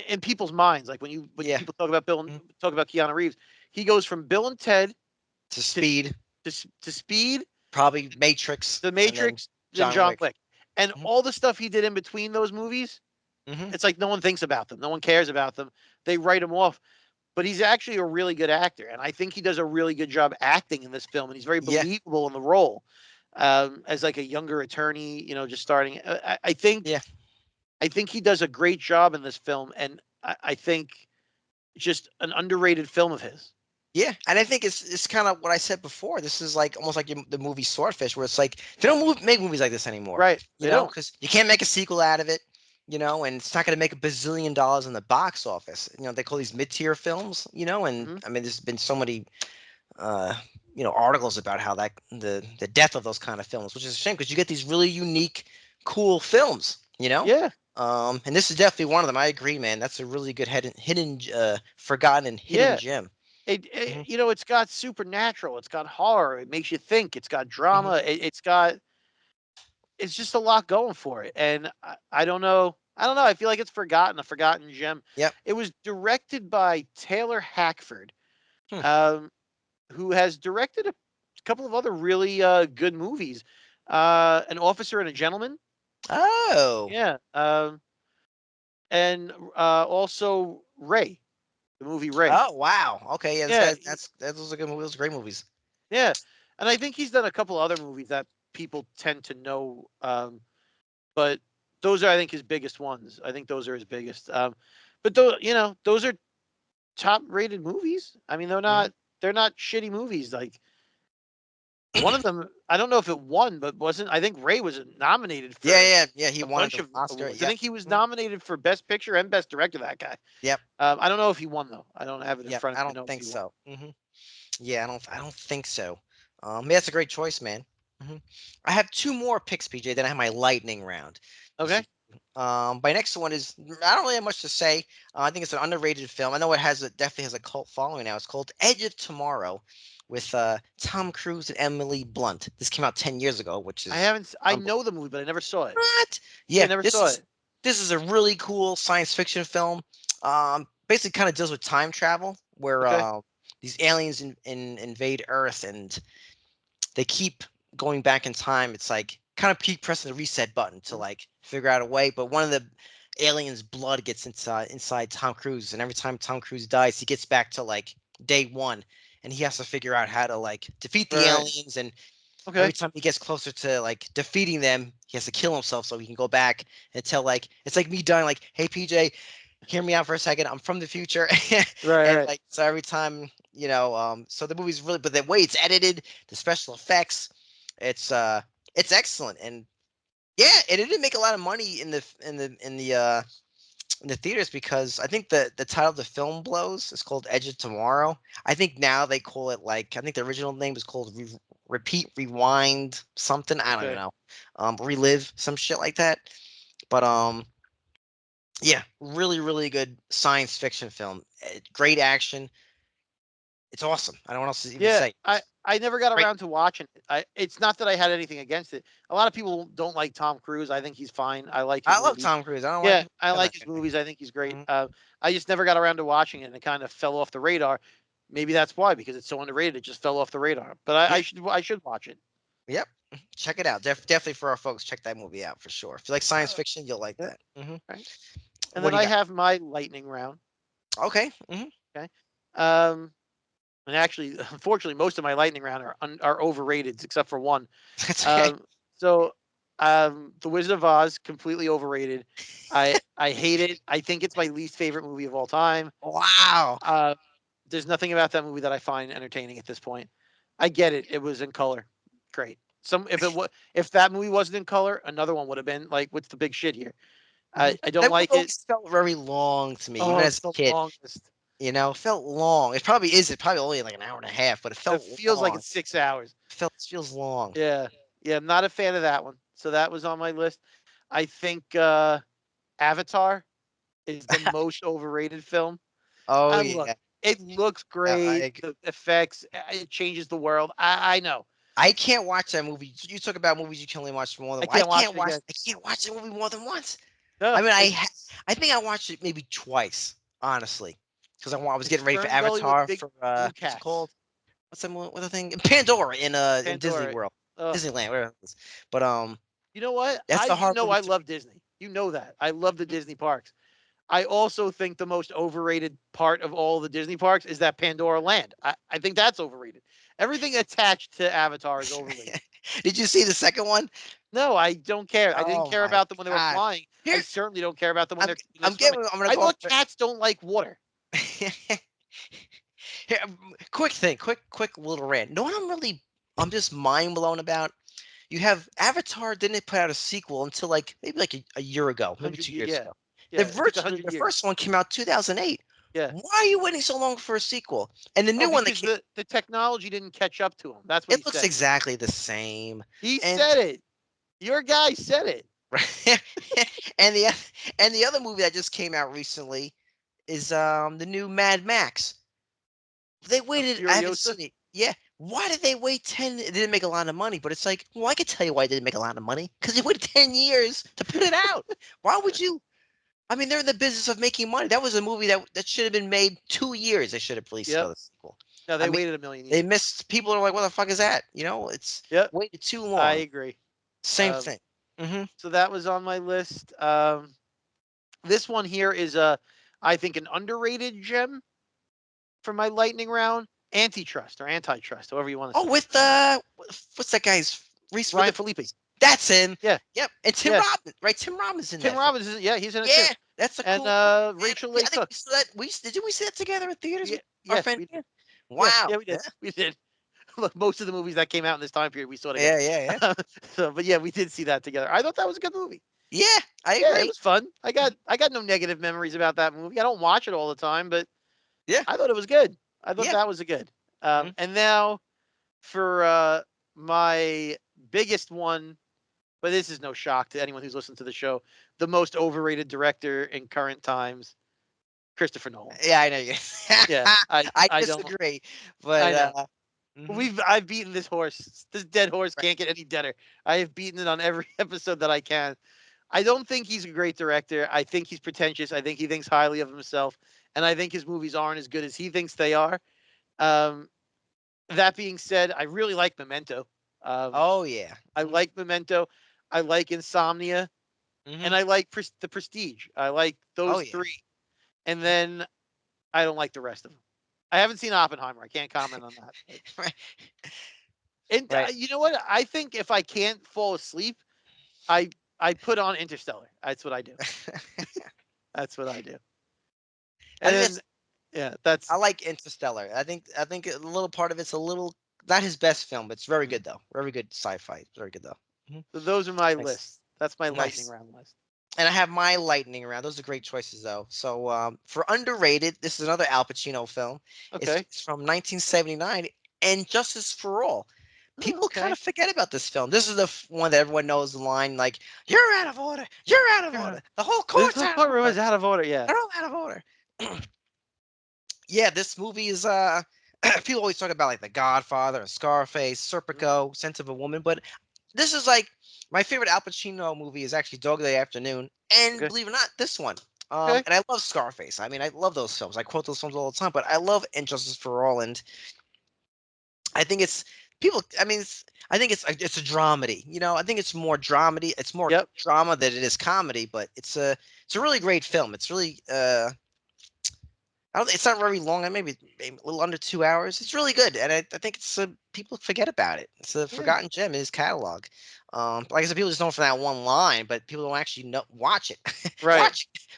in people's minds. Like when Yeah. people talk about Bill and Mhm. talk about Keanu Reeves, he goes from Bill and Ted To to Speed, to Speed, probably Matrix, The and then Matrix, then John John Wick. Wick, and Mhm. all the stuff he did in between those movies. Mhm. It's like no one thinks about them. No one cares about them. They write him off. But he's actually a really good actor, and I think he does a really good job acting in this film, and he's very Yeah. believable in the role as like a younger attorney, just starting. Yeah. I think he does a great job in this film, and I think just an underrated film of his. Yeah, and I think it's kind of what I said before. This is like almost like the movie Swordfish, where it's like they don't make movies like this anymore, Right? They don't. because you can't make a sequel out of it, and it's not going to make $1 billion in the box office. They call these mid-tier films, and Hmm. I mean, there's been so many, uh, articles about how the death of those kind of films, which is a shame because you get these really unique, cool films. Yeah, And this is definitely one of them. I agree, man. That's a really good hidden, forgotten and hidden yeah. gem. It Hmm. it's got supernatural. It's got horror. It makes you think. It's got Hmm. drama. It's just a lot going for it. And I don't know. I don't know. I feel like it's forgotten, a forgotten gem. Yep. It was directed by Taylor Hackford, Hmm. um, who has directed a couple of other really good movies. An Officer and a Gentleman. Oh. Yeah. And also Ray, the movie Ray. Oh wow. Okay. Yeah. This Yeah. guy. Those are good movies. Those are great movies. Yeah. And I think he's done a couple other movies that people tend to know. But those are, I think, his biggest ones. I think those are his biggest. But those are top rated movies. I mean, Hmm. they're not shitty movies. Like one of them, I don't know if it won, but wasn't. I think Ray was nominated Yeah. for Yeah. Yeah. He a won bunch the of Oscar. awards. I Yep. think he was Mhm. nominated for Best Picture and Best Director. That guy. Yep. I don't know if he won though. I don't have it in Yep. front of I me to don't know if think he won. so. Yeah. I don't think so. Yeah, that's a great choice, man. hmm I have two more picks, PJ. Then I have my lightning round. This Okay. is my next one is I don't really have much to say. I think it's an underrated film. I know definitely has a cult following now. It's called Edge of Tomorrow, with Tom Cruise and Emily Blunt. This came out 10 years ago, which I is haven't. I unbelievable. know the movie, but I never saw it. What? Yeah, I Yeah, never this saw is it. this is a really cool science fiction film. Basically, kind of deals with time travel, where Okay. these aliens invade Earth, and they keep going back in time. It's like kind of keep pressing the reset button to Mhm. like figure out a way. But one of the aliens' blood gets inside Tom Cruise, and every time Tom Cruise dies, he gets back to like day one, and he has to figure out how to like defeat the Right. aliens. And every Okay. time he gets closer to like defeating them, he has to kill himself so he can go back and tell like it's like me dying like, hey PJ, hear me out for a second. I'm from the future. Right. And Right. like so every time, so the movie's really but the way it's edited, the special effects, it's excellent. And yeah, it didn't make a lot of money in the theaters because I think the title of the film blows. It's called Edge of Tomorrow. I think now they call it like I think the original name was called Repeat Rewind something. I don't even Okay. know. Relive some shit like that. But yeah, really really good science fiction film. Great action. It's awesome. I don't know what else to even Yeah. say. I never got Great. around to watching it. It's not that I had anything against it. A lot of people don't like Tom Cruise. I think he's fine. I like his I love movies. Tom Cruise. I don't like Yeah, him. I I like like his it. movies. I think he's great. Mhm. I just never got around to watching it, and it kind of fell off the radar. Maybe that's why, because it's so underrated. It just fell off the radar. But Yeah. I should watch it. Yep. Check it out. Definitely for our folks, check that movie out for sure. If you like science Uh, fiction, you'll like yeah. that. Right. And What then do you I got? have my lightning round. Okay. Okay. Um, and actually, unfortunately, most of my lightning round are overrated, except for one. That's okay. Um, so The Wizard of Oz, completely overrated. I hate it. I think it's my least favorite movie of all time. Wow. There's nothing about that movie that I find entertaining at this point. I get it. It was in color. Great. If that movie wasn't in color, another one would have been like, what's the big shit here? I don't That movie like it. always felt very long to me, even Oh, as it's a the kid. longest. It felt long. It probably is. It's probably only like an hour and a half, but it It felt feels like long. it's 6 hours. Feels long. Yeah. Yeah. I'm not a fan of that one. So that was on my list. I think Avatar is the most overrated film. Oh I look, yeah. it looks I great. ag- The effects, it changes the world. I know. I can't watch that movie. You talk about movies you can only watch more than I one. I can't watch can't it watch. again. I can't watch that movie more than once. No, I mean, it's I think I watched it maybe twice, honestly, because I was it's getting ready for Fern Gully with Avatar big for blue what's it cats. called? What's the thing? Pandora in Disney Pandora. World, Ugh. Disneyland, whatever it is. But You know what? that's a You hard know movie I to. love Disney. You know that. I love the Disney parks. I also think the most overrated part of all the Disney parks is that Pandora Land. I think that's overrated. Everything attached to Avatar is overrated. Did you see the second one? No, I don't care. I didn't Oh care my about them when they were God! flying. I Here, certainly don't care about them I'm when they're swimming. I'm gonna I go off. thought cats don't like water. Here, quick thing, quick little rant. No one I'm just mind blown about. You have Avatar didn't put out a sequel until like maybe like a year ago, maybe 100 2 years. years Yeah. ago. Yeah. It took The 100 years. first one came out 2008. Yeah. Why are you waiting so long for a sequel? And the Oh, new one that because came, the technology didn't catch up to him. That's what he it looks said. exactly the same. He And said it. Your guy said it. and the other movie that just came out recently is the new Mad Max. They waited. I haven't Furiosa. seen it. Yeah. Why did they wait 10? It didn't make a lot of money, but it's like, well, I could tell you why it didn't make a lot of money. Because you waited 10 years to put it out. Why would you? I mean, they're in the business of making money. That was a movie that should have been made 2 years. They should have released Yep. another sequel. No, I they mean, waited a million they years. missed. People are like, what the fuck is that? It's Yep. waited too I long. agree. Same Um, thing. Hmm. so that was on my list. This one here is I think an underrated gem for my lightning round. Antitrust or antitrust, however you want to Oh, say it. with what's that guy's Reese Ryan Witherspoon? Felipe. That's him. Yeah. Yep, and Tim Yeah. Robbins, right? Tim Robbins in Tim that film. Robbins is, yeah, he's in it too. Yeah, that's a And cool movie, man. Rachel I Leigh think Cook. we saw that. Did we see that together in theaters Yeah, with our yes, friend we here? did. Yeah, Wow. yeah, we Yeah, did. We did. Look, most of the movies that came out in this time period we saw together. yeah, yeah, yeah. So, but yeah, we did see that together. I thought that was a good movie. Yeah, I Yeah, it agree. was fun. I got no negative memories about that movie. I don't watch it all the time, but Yeah, I thought it was good. I thought yeah. that was a good. Mhm. And now for my biggest one, but this is no shock to anyone who's listened to the show, the most overrated director in current times, Christopher Nolan. Yeah, I know you. Yeah, I I don't. disagree, but I know. mhm, I've beaten this horse. This dead horse right. can't get any deader. I have beaten it on every episode that I can. I don't think he's a great director. I think he's pretentious. I think he thinks highly of himself, and I think his movies aren't as good as he thinks they are. Um, that being said, I really like Memento. Um, Oh yeah. I like Memento. I like Insomnia, and Hmm. I like The Prestige. I like Oh those yeah. three, and then I don't like the rest of them. I haven't seen Oppenheimer. I can't comment on that. But, Right. and Right. you know what? I think if I can't fall asleep, I I put on Interstellar. That's what I do. That's what I do. I And think then that's. yeah, I that's like Interstellar. I think a little part of it's a little not his best film, but it's very mm. good though. Very good sci-fi. Very good though. Mhm. So those are my Nice. lists. That's my lightning Nice. round list. And I have my lightning round. Those are great choices, though. So for underrated, this is another Al Pacino film. Okay. It's from 1979, and Justice for All. Oh, People kind okay. of forget about this film. This is the one that everyone knows the line like, "You're out of order. You're out of Yeah. order. The whole This court's whole out of courtroom order. is out of order. Yeah. They're all out of order." Yeah, this movie is people always talk about like The Godfather, Scarface, Mhm. Serpico, Sense of a Woman, but this is like my favorite Al Pacino movie is actually Dog Day Afternoon, and Okay. believe it or not, this one. Okay. And I love Scarface. I mean, I love those films. I quote those films all the time, but I love Injustice for All, and I think it's people. I mean, I think it's a dramedy. I think it's more dramedy. It's more Yep. drama than it is comedy, but it's a really great film. It's really it's not very long. Maybe a little under 2 hours. It's really good, and I think people forget about it. It's a Yeah. forgotten gem in his catalog. Like I said, people just know it from that one line, but people don't actually know watch it. Right.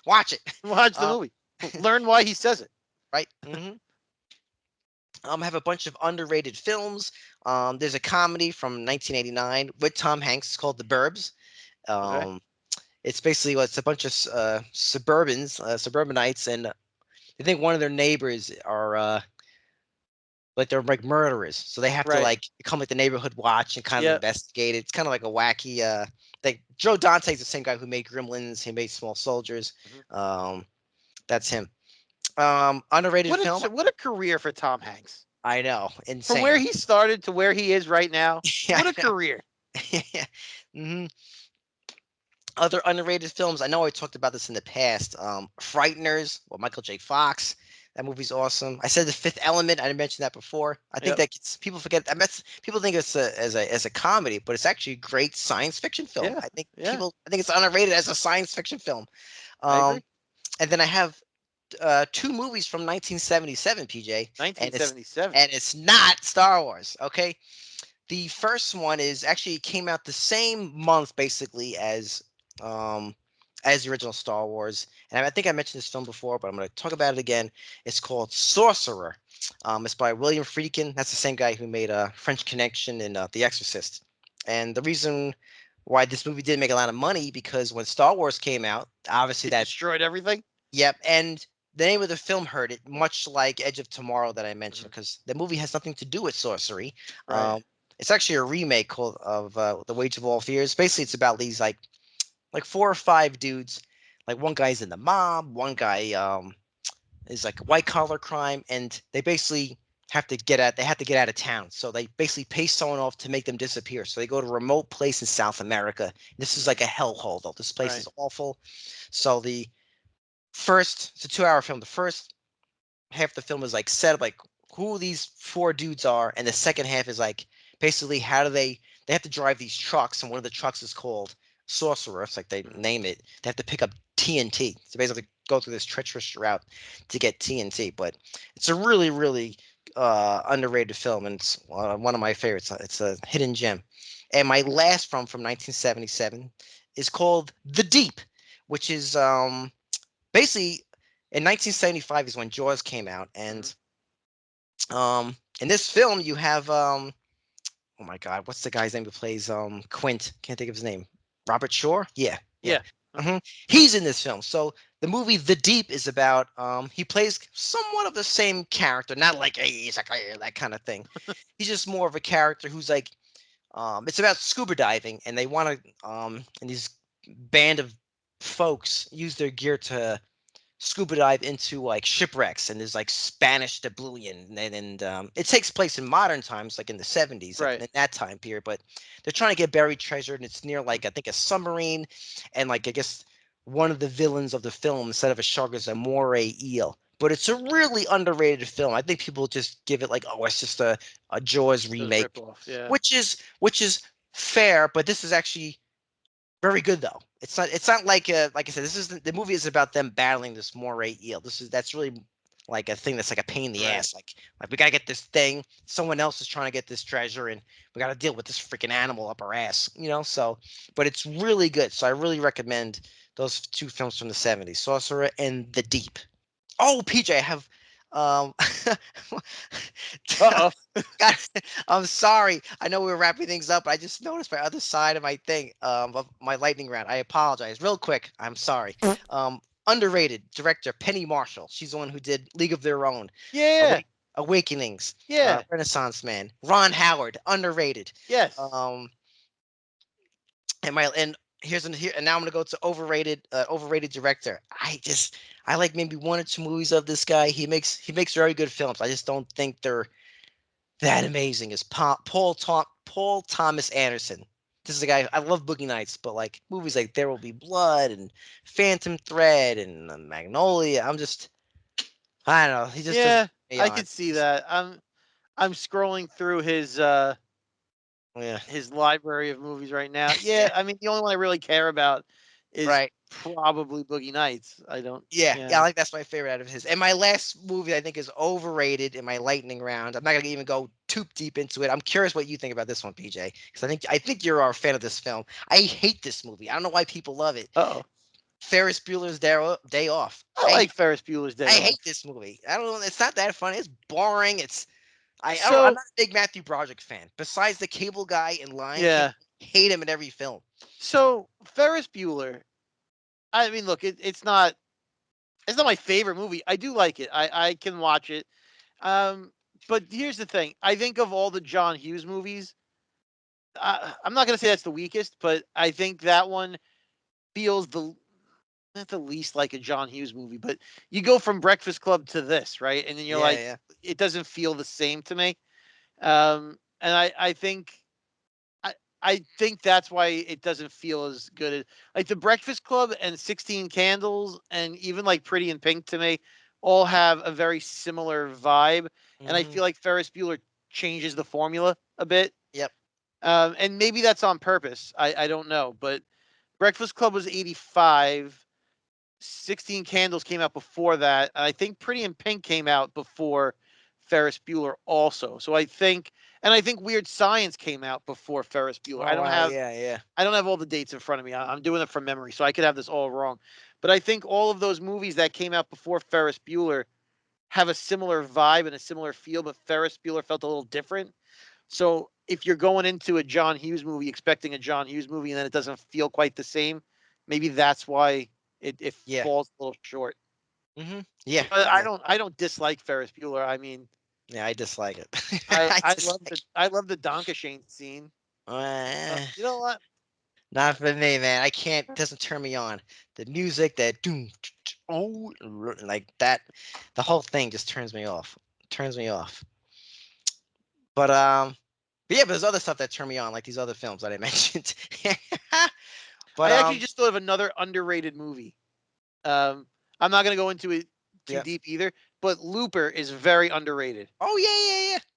Watch it. Watch the Um, movie. Learn why he says it. right. I have a bunch of underrated films. There's a comedy from 1989 with Tom Hanks. It's called The Burbs. Okay. It's basically it's a bunch of suburbanites, and they think one of their neighbors are like they're like murderers. So they have to Right. like become like the neighborhood watch and kind of Yep. investigate it. It's kind of like a wacky. Like Joe Dante's the same guy who made Gremlins. He made Small Soldiers. Mhm. Um, that's him. Underrated film. What a career for Tom Hanks. I know, From where insane. he started to where he is right now. Yeah, What a I know. career. hmm Other underrated films. I know I talked about this in the past. Frighteners, well, Michael J. Fox. That movie's awesome. I said The Fifth Element. I didn't mention that before. I think Yep. that gets, people forget. People think it's as a comedy, but it's actually a great science fiction film. Yeah. I think Yeah. it's underrated as a science fiction film. I agree. Um, and then I have two movies from 1977, PJ, and it's 1977. not Star Wars. Okay, the first one is actually came out the same month basically as the original Star Wars. And I think I mentioned this film before, but I'm going to talk about it again. It's called Sorcerer. It's by William Friedkin. That's the same guy who made French Connection and The Exorcist. And the reason why this movie didn't make a lot of money because when Star Wars came out, obviously It that destroyed everything. yep, and the name of the film hurt it, much like Edge of Tomorrow that I mentioned, Mhm. because the movie has nothing to do with sorcery. Right. It's actually a remake called of The Wage of All Fears. Basically, it's about these like four or five dudes. Like one guy's in the mob, one guy is like white collar crime, and they have to get out of town. So they basically pay someone off to make them disappear. So they go to a remote place in South America. This is Mhm. like a hellhole though. This place Right. is awful. So it's a 2 hour film. The first half of the film is like set up like who these four dudes are, and the second half is like basically how do they have to drive these trucks, and one of the trucks is called Sorcerer. It's like they Mhm. name it. They have to pick up TNT. So basically go through this treacherous route to get TNT. But it's a really, really underrated film, and it's one of my favorites. It's a hidden gem. And my last from 1977 is called The Deep, which is basically in 1975 is when Jaws came out, Mhm. and in this film you have oh my god, what's the guy's name who plays Quint? Can't think of his name. Robert Shore? Yeah, yeah. Yeah. Uh-huh. hmm He's in this film. So the movie The Deep is about he plays somewhat of the same character, not like hey, he's like "Hey," that kind of thing. He's just more of a character who's like it's about scuba diving, and they want to and these band of folks use their gear to scuba dive into like shipwrecks, and there's like Spanish doubloon, and it takes place in modern times, like in the 70s, like Right. in that time period. But they're trying to get buried treasure, and it's near like I think a submarine, and like I guess one of the villains of the film instead of a shark is a moray eel. But it's a really underrated film. I think people just give it like, oh, it's just a Jaws Those remake, rip offs. Yeah. which is fair. But this is actually very good though. It's not like I said, this is the movie is about them battling this moray eel. That's really like a thing that's like a pain in the Right. ass. Like we gotta get this thing. Someone else is trying to get this treasure, and we gotta deal with this freaking animal up our ass. So but it's really good. So I really recommend those two films from the 70s, Sorcerer and The Deep. Oh, PJ, I have um Uh oh. God, I'm sorry. I know we were wrapping things up, but I just noticed my other side of my thing, of my lightning round. I apologize. Real quick, I'm sorry. Um, Underrated director Penny Marshall. She's the one who did League of Their Own, Yeah. Awakenings, Yeah. Renaissance Man. Ron Howard, underrated. Yes. Um, and here and now I'm gonna go to overrated director. I like maybe one or two movies of this guy. He makes very good films. I just don't think they're that amazing is Paul Thomas Anderson. This is a guy I love Boogie Nights, but like movies like There Will Be Blood and Phantom Thread and Magnolia. I don't know. He just doesn't Yeah. turn me I on. could see that. I'm scrolling through Yeah, his library of movies right now. Yeah. I mean, the only one I really care about is right. probably Boogie Nights. I don't. Yeah, I like that's my favorite out of his. And my last movie I think is overrated in my lightning round. I'm not gonna even go too deep into it. I'm curious what you think about this one, PJ, because I think you're a fan of this film. I hate this movie. I don't know why people love it. Oh, Ferris Bueller's Day Off. I like Ferris Bueller's I Day Off. hate this movie. I don't know. It's not that funny. It's boring. I'm So not a big Matthew Broderick fan. Besides the cable guy in Lion King, yeah. I hate him in every film. So Ferris Bueller. I mean, look, it's not my favorite movie. I do like it. I can watch it. But here's the thing. I think of all the John Hughes movies, I'm not going to say that's the weakest, but I think that one feels not the least like a John Hughes movie. But you go from Breakfast Club to this, right? And then you're like, Yeah. it doesn't feel the same to me. And I think that's why it doesn't feel as good as like the Breakfast Club and 16 Candles and even like Pretty in Pink to me all have a very similar vibe. And I feel like Ferris Bueller changes the formula a bit. Yep. And maybe that's on purpose. I don't know. But Breakfast Club was 85. 16 Candles came out before that. And I think Pretty in Pink came out before Ferris Bueller also. So I think Weird Science came out before Ferris Bueller. Oh wow. Yeah. I don't have all the dates in front of me. I'm doing it from memory, so I could have this all wrong. But I think all of those movies that came out before Ferris Bueller have a similar vibe and a similar feel, but Ferris Bueller felt a little different. So if you're going into a John Hughes movie expecting a John Hughes movie and then it doesn't feel quite the same, maybe that's why it falls a little short. Yeah. But I don't dislike Ferris Bueller. I mean, yeah, I dislike it. I love the Donkashane scene. You know what? Not for me, man. I can't. It doesn't turn me on. The music, that doom, like that, the whole thing just turns me off. Turns me off. But yeah, but there's other stuff that turn me on, like these other films that I mentioned. But I actually just thought of another underrated movie. I'm not gonna go into it too deep either, but Looper is very underrated. Oh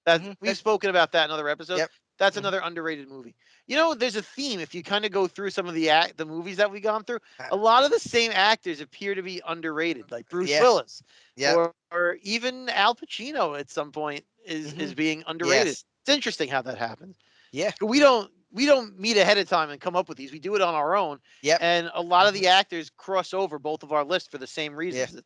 yeah. We've spoken about that in other episodes. Yep. That's another underrated movie. You know, there's a theme if you kind of go through some of the movies that we've gone through. A lot of the same actors appear to be underrated, like Bruce Willis, or even Al Pacino at some point is being underrated. Yes. It's interesting how that happens. Yeah. We don't meet ahead of time and come up with these. We do it on our own. Yep. And a lot of the actors cross over both of our lists for the same reasons. Yeah.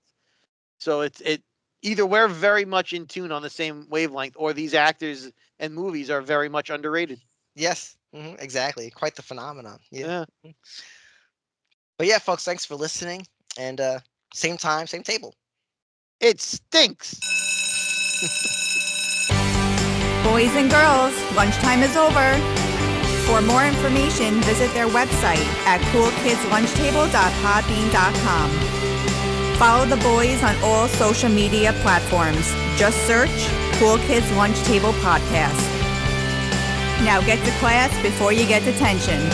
So it either we're very much in tune on the same wavelength, or these actors and movies are very much underrated. Yes. Exactly. Quite the phenomenon. Yeah. But yeah, folks, thanks for listening. And same time, same table. It stinks. Boys and girls, lunchtime is over. For more information, visit their website at coolkidslunchtable.podbean.com. Follow the boys on all social media platforms. Just search Cool Kids Lunch Table Podcast. Now get to class before you get detention.